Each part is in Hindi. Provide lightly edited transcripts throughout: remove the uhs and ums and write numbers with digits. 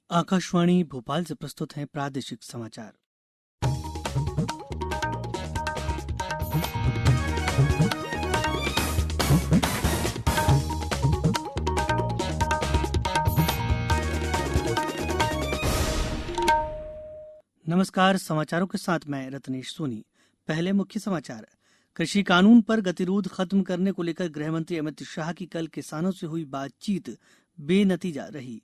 आकाशवाणी भोपाल से प्रस्तुत हैं प्रादेशिक समाचार। नमस्कार, समाचारों के साथ मैं रत्नेश सोनी। पहले मुख्य समाचार। कृषि कानून पर गतिरोध खत्म करने को लेकर गृहमंत्री अमित शाह की कल किसानों से हुई बातचीत बेनतीजा रही।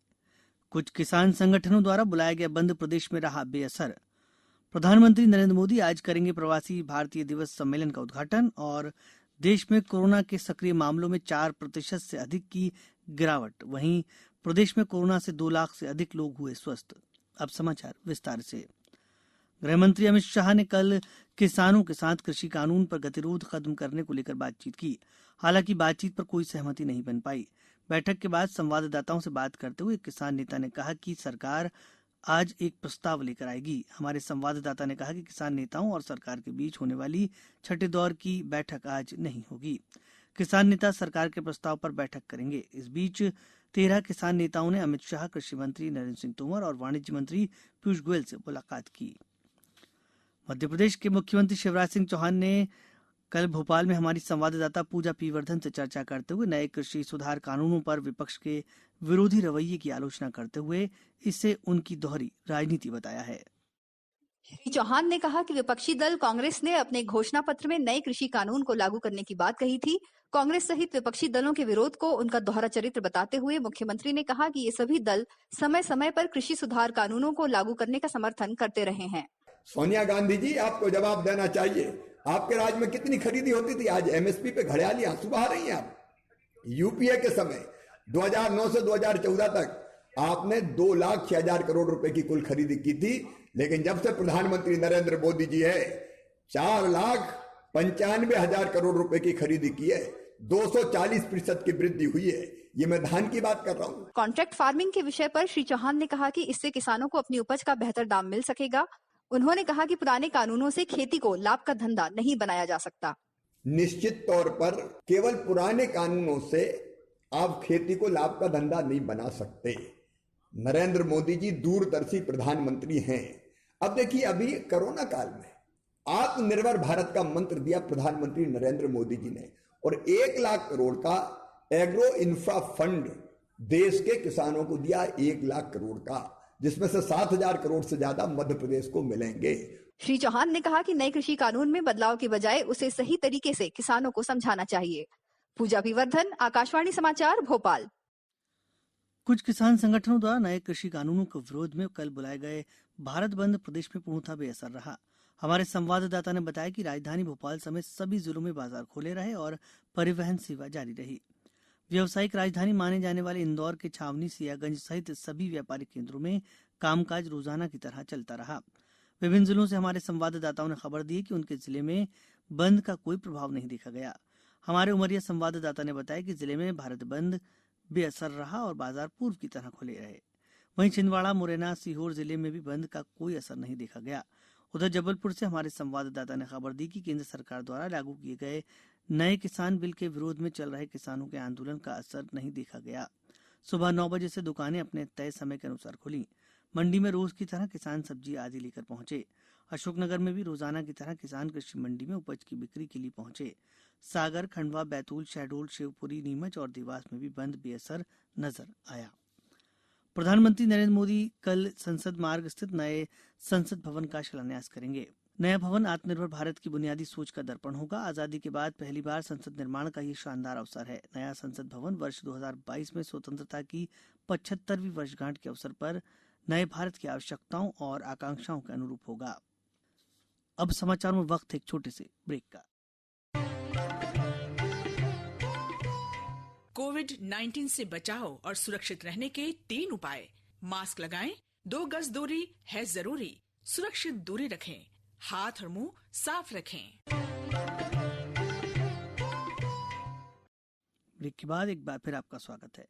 कुछ किसान संगठनों द्वारा बुलाया गया बंद प्रदेश में रहा बेअसर। प्रधानमंत्री नरेंद्र मोदी आज करेंगे प्रवासी भारतीय दिवस सम्मेलन का उद्घाटन और देश में कोरोना के सक्रिय मामलों में 4% से अधिक की गिरावट। वहीं प्रदेश में कोरोना से 2 लाख से अधिक लोग हुए स्वस्थ। अब समाचार विस्तार से। गृहमंत्री अमित शाह ने कल किसानों के साथ कृषि कानून पर गतिरोध खत्म करने को लेकर बातचीत की। हालांकि बातचीत पर कोई सहमति नहीं बन पाई। बैठक के बाद संवाददाताओं से बात करते हुए किसान नेता ने कहा कि सरकार आज एक प्रस्ताव लेकर आएगी। हमारे संवाददाता ने कहा कि किसान नेताओं और सरकार के बीच होने वाली छठे दौर की बैठक आज नहीं होगी। किसान नेता सरकार के प्रस्ताव पर बैठक करेंगे। इस बीच 13 किसान नेताओं ने अमित शाह, कृषि मंत्री नरेंद्र सिंह तोमर और वाणिज्य मंत्री पीयूष गोयल से मुलाकात की। मध्य प्रदेश के मुख्यमंत्री शिवराज सिंह चौहान ने कल भोपाल में हमारी संवाददाता पूजा पी वर्धन से चर्चा करते हुए नए कृषि सुधार कानूनों पर विपक्ष के विरोधी रवैये की आलोचना करते हुए इसे उनकी दोहरी राजनीति बताया है। श्री चौहान ने कहा कि विपक्षी दल कांग्रेस ने अपने घोषणा पत्र में नए कृषि कानून को लागू करने की बात कही थी। कांग्रेस सहित विपक्षी दलों के विरोध को उनका दोहरा चरित्र बताते हुए मुख्यमंत्री ने कहा कि ये सभी दल समय समय पर कृषि सुधार कानूनों को लागू करने का समर्थन करते रहे हैं। सोनिया गांधी जी, आपको जवाब देना चाहिए। आपके राज्य में कितनी खरीदी होती थी? आज एमएसपी पे घड़ियाली आंसू बहा रही हैं आप। यूपीए के समय 2009 से 2014 तक आपने 2,06,000 करोड़ रुपए की कुल खरीदी की थी, लेकिन जब से प्रधानमंत्री नरेंद्र मोदी जी है 4,95,000 करोड़ रुपए की खरीदी की है। 240% की वृद्धि हुई है। ये मैं धान की बात कर रहा हूं। कॉन्ट्रैक्ट फार्मिंग के विषय पर श्री चौहान ने कहा कि इससे किसानों को अपनी उपज का बेहतर दाम मिल सकेगा। उन्होंने कहा कि पुराने कानूनों से खेती को लाभ का धंधा नहीं बनाया जा सकता। निश्चित तौर पर केवल पुराने कानूनों से आप खेती को लाभ का धंधा नहीं बना सकते। नरेंद्र मोदी जी दूरदर्शी प्रधानमंत्री हैं। अब देखिए, अभी कोरोना काल में आत्मनिर्भर भारत का मंत्र दिया प्रधानमंत्री नरेंद्र मोदी जी ने, और 1 लाख करोड़ का एग्रो इंफ्रा फंड देश के किसानों को दिया। 1 लाख करोड़ का, जिसमें से 7,000 करोड़ से ज्यादा मध्य प्रदेश को मिलेंगे। श्री चौहान ने कहा कि नए कृषि कानून में बदलाव की बजाय उसे सही तरीके से किसानों को समझाना चाहिए। पूजा विवर्धन, आकाशवाणी समाचार, भोपाल। कुछ किसान संगठनों द्वारा नए कृषि कानूनों के विरोध में कल बुलाए गए भारत बंद प्रदेश में पूर्णतः बेअसर रहा। हमारे संवाददाता ने बताया कि राजधानी भोपाल समेत सभी जिलों में बाजार खुले रहे और परिवहन सेवा जारी रही। व्यावसायिक राजधानी माने जाने वाले इंदौर के छावनी, सियागंज सहित सभी व्यापारिक केंद्रों में कामकाज रोजाना की तरह चलता रहा। विभिन्न जिलों से हमारे संवाददाताओं ने खबर दी कि उनके जिले में बंद का कोई प्रभाव नहीं देखा गया। हमारे उमरिया संवाददाता ने बताया कि जिले में भारत बंद बेअसर रहा और बाजार पूर्व की तरह खुले रहे। वहीं छिंदवाड़ा, मुरैना, सीहोर जिले में भी बंद का कोई असर नहीं देखा गया। उधर जबलपुर से हमारे संवाददाता ने खबर दी कि केंद्र सरकार द्वारा लागू किए गए नए किसान बिल के विरोध में चल रहे किसानों के आंदोलन का असर नहीं देखा गया। सुबह 9 बजे से दुकानें अपने तय समय के अनुसार खुली। मंडी में रोज की तरह किसान सब्जी आदि लेकर पहुंचे। अशोकनगर में भी रोजाना की तरह किसान कृषि मंडी में उपज की बिक्री के लिए पहुंचे। सागर, खंडवा, बैतूल, शहडोल, शिवपुरी, नीमच और देवास में भी बंद बेअसर नजर आया। प्रधानमंत्री नरेंद्र मोदी कल संसद मार्ग स्थित नए संसद भवन का शिलान्यास करेंगे। नया भवन आत्मनिर्भर भारत की बुनियादी सोच का दर्पण होगा। आजादी के बाद पहली बार संसद निर्माण का ये शानदार अवसर है। नया संसद भवन वर्ष 2022 में स्वतंत्रता की 75वीं वर्षगांठ के अवसर पर नए भारत की आवश्यकताओं और आकांक्षाओं के अनुरूप होगा। अब समाचारों में वक्त एक छोटे से ब्रेक का। कोविड-19 से बचाव और सुरक्षित रहने के 3 उपाय। मास्क लगाएं, 2 गज दूरी है जरूरी, सुरक्षित दूरी रखें, हाथ और मुंह साफ रखें। ब्रेक के बाद एक बार फिर आपका स्वागत है।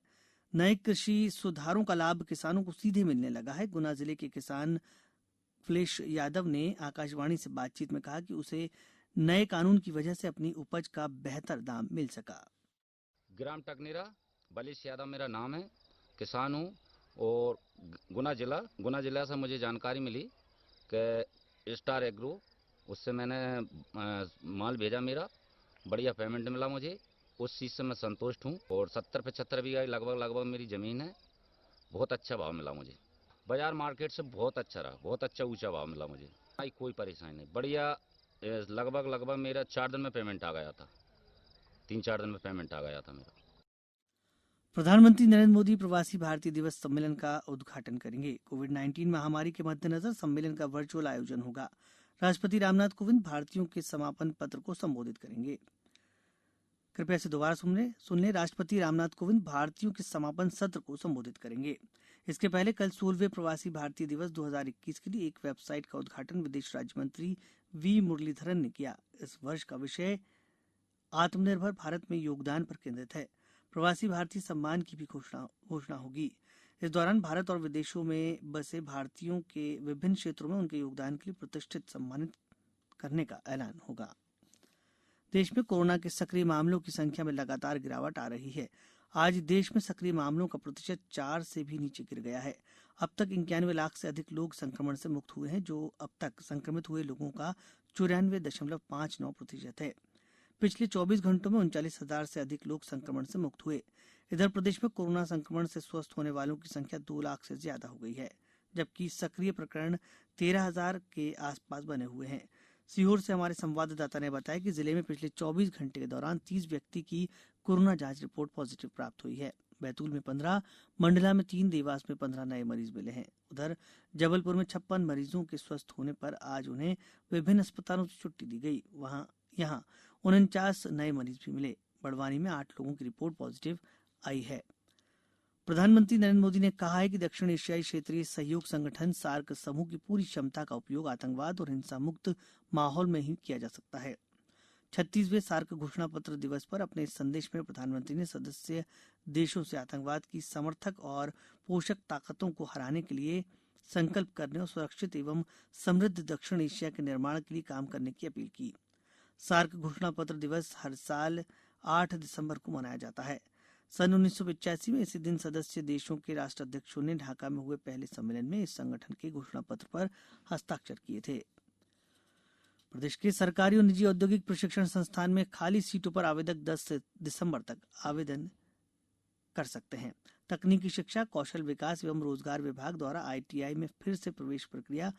नए कृषि सुधारों का लाभ किसानों को सीधे मिलने लगा है। गुना जिले के किसान अखिलेश यादव ने आकाशवाणी से बातचीत में कहा कि उसे नए कानून की वजह से अपनी उपज का बेहतर दाम मिल सका। ग्राम टकनेरा, बलिश यादव मेरा नाम है। किसान हूँ और गुना जिला से मुझे जानकारी मिली कि स्टार एग्रो उससे मैंने माल भेजा, मेरा बढ़िया पेमेंट मिला मुझे, उस चीज़ से मैं संतुष्ट हूँ। और 70-75 बीघा लगभग मेरी ज़मीन है। बहुत अच्छा भाव मिला मुझे, बाजार मार्केट से बहुत अच्छा रहा, बहुत अच्छा ऊंचा भाव मिला मुझे। कोई परेशानी नहीं, बढ़िया। लगभग मेरा 4 दिन में पेमेंट आ गया था, 3-4 दिन में पेमेंट आ गया था मेरा। प्रधानमंत्री नरेंद्र मोदी प्रवासी भारतीय दिवस सम्मेलन का उद्घाटन करेंगे। कोविड-19 महामारी के मद्देनजर सम्मेलन का वर्चुअल आयोजन होगा। राष्ट्रपति रामनाथ कोविंद भारतीयों के समापन पत्र को संबोधित करेंगे। कृपया से दोबारा सुन लें। राष्ट्रपति रामनाथ कोविंद भारतीयों के समापन सत्र को संबोधित करेंगे। इसके पहले कल 16वें प्रवासी भारतीय दिवस 2021 के लिए एक वेबसाइट का उद्घाटन विदेश राज्य मंत्री वी मुरलीधरन ने किया। इस वर्ष का विषय आत्मनिर्भर भारत में योगदान पर केंद्रित है। प्रवासी भारतीय सम्मान की भी घोषणा होगी। इस दौरान भारत और विदेशों में बसे भारतीयों के विभिन्न क्षेत्रों में उनके योगदान के लिए प्रतिष्ठित सम्मानित करने का ऐलान होगा। देश में कोरोना के सक्रिय मामलों की संख्या में लगातार गिरावट आ रही है। आज देश में सक्रिय मामलों का प्रतिशत 4 से भी नीचे गिर गया है। अब तक 91 लाख से अधिक लोग संक्रमण से मुक्त हुए हैं, जो अब तक संक्रमित हुए लोगों का 94.59% है। पिछले 24 घंटों में 39,000 से अधिक लोग संक्रमण से मुक्त हुए। इधर प्रदेश में कोरोना संक्रमण से स्वस्थ होने वालों की संख्या 2 लाख से ज्यादा हो गई है, जबकि सक्रिय प्रकरण 13,000 के आसपास बने हुए हैं। सीहोर से हमारे संवाददाता ने बताया कि जिले में पिछले 24 घंटे के दौरान 30 व्यक्ति की कोरोना जांच रिपोर्ट पॉजिटिव प्राप्त हुई है। बैतूल में 15, मंडला में 3, देवास में 15 नए मरीज मिले हैं। उधर जबलपुर में 56 मरीजों के स्वस्थ होने पर आज उन्हें विभिन्न अस्पतालों से छुट्टी दी गई। यहाँ 49 नए मरीज भी मिले। बड़वानी में 8 लोगों की रिपोर्ट पॉजिटिव आई है। प्रधानमंत्री नरेंद्र मोदी ने कहा है कि दक्षिण एशियाई क्षेत्रीय सहयोग संगठन सार्क समूह की पूरी क्षमता का उपयोग आतंकवाद और हिंसा मुक्त माहौल में ही किया जा सकता है। 36वें सार्क घोषणा पत्र दिवस पर अपने संदेश में प्रधानमंत्री ने सदस्य देशों से आतंकवाद की समर्थक और पोषक ताकतों को हराने के लिए संकल्प करने और सुरक्षित एवं समृद्ध दक्षिण एशिया के निर्माण के लिए काम करने की अपील की। सार्क घोषणा पत्र दिवस हर साल 8 दिसंबर को मनाया जाता है। सन 1985 में इसी दिन सदस्य देशों के राष्ट्राध्यक्षों ने ढाका में हुए पहले सम्मेलन में इस संगठन के घोषणा पत्र पर हस्ताक्षर किए थे। प्रदेश के सरकारी और निजी औद्योगिक प्रशिक्षण संस्थान में खाली सीटों पर आवेदक 10 दिसंबर तक आवेदन कर सकते हैं। तकनीकी शिक्षा, कौशल विकास एवं रोजगार विभाग द्वारा ITI में फिर से प्रवेश प्रक्रिया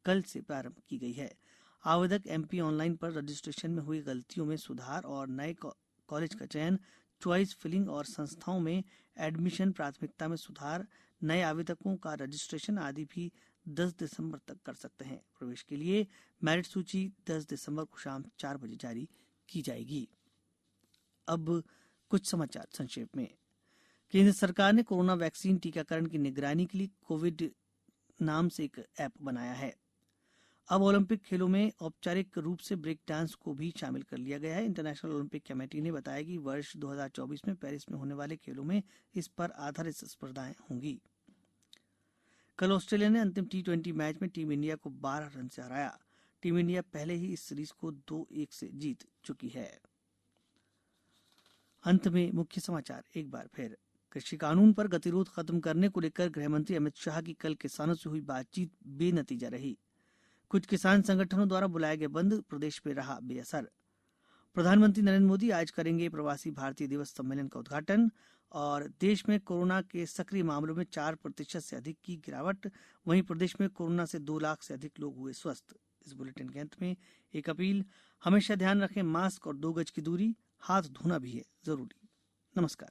कल से प्रारंभ की गई है। आवेदक MP ऑनलाइन पर रजिस्ट्रेशन में हुई गलतियों में सुधार और नए कॉलेज का चयन, चॉइस फिलिंग और संस्थाओं में एडमिशन प्राथमिकता में सुधार, नए आवेदकों का रजिस्ट्रेशन आदि भी 10 दिसंबर तक कर सकते हैं। प्रवेश के लिए मेरिट सूची 10 दिसंबर को शाम 4 बजे जारी की जाएगी। अब कुछ समाचार संक्षेप में। केंद्र सरकार ने कोरोना वैक्सीन टीकाकरण की निगरानी के लिए कोविड नाम से एक ऐप बनाया है। अब ओलंपिक खेलों में औपचारिक रूप से ब्रेक डांस को भी शामिल कर लिया गया है। इंटरनेशनल ओलंपिक कमेटी ने बताया कि वर्ष 2024 में पेरिस में होने वाले खेलों में इस पर आधारित स्पर्धाएं होंगी। कल ऑस्ट्रेलिया ने अंतिम T20 मैच में टीम इंडिया को 12 रन से हराया। टीम इंडिया पहले ही इस सीरीज को 2-1 से जीत चुकी है। अंत में मुख्य समाचार एक बार फिर। कृषि कानून पर गतिरोध खत्म करने को लेकर गृहमंत्री अमित शाह की कल किसानों से हुई बातचीत बेनतीजा रही। कुछ किसान संगठनों द्वारा बुलाए गए बंद प्रदेश में रहा बेअसर। प्रधानमंत्री नरेंद्र मोदी आज करेंगे प्रवासी भारतीय दिवस सम्मेलन का उद्घाटन। और देश में कोरोना के सक्रिय मामलों में 4% से अधिक की गिरावट। वहीं प्रदेश में कोरोना से 2 लाख से अधिक लोग हुए स्वस्थ। इस बुलेटिन के अंत में एक अपील, हमेशा ध्यान रखें, मास्क और 2 गज की दूरी, हाथ धोना भी है जरूरी। नमस्कार।